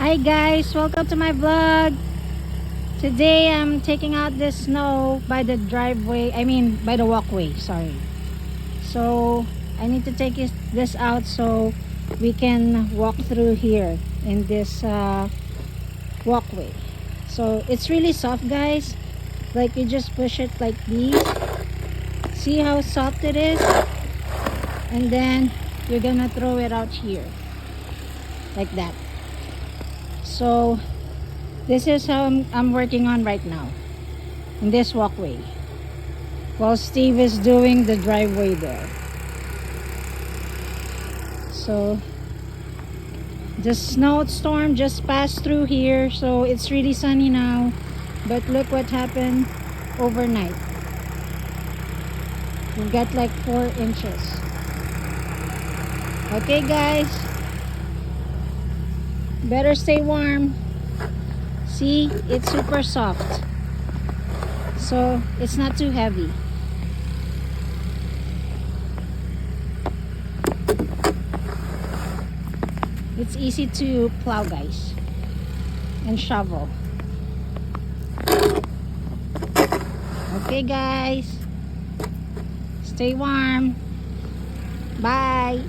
Hi guys, welcome to my vlog. Today I'm taking out the snow by the driveway, by the walkway, sorry. So I need to take this out so we can walk through here in this walkway. So it's really soft guys, like you just push it like these. See how soft it is? And then you're gonna throw it out here like that. So this is how I'm working on right now in this walkway while Steve is doing the driveway there. So the snowstorm just passed through here, so it's really sunny now, but look what happened overnight. We've got like 4 inches. Okay guys, better stay warm. See, it's super soft, so it's not too heavy. It's easy to plow guys and shovel. Okay guys, stay warm. Bye.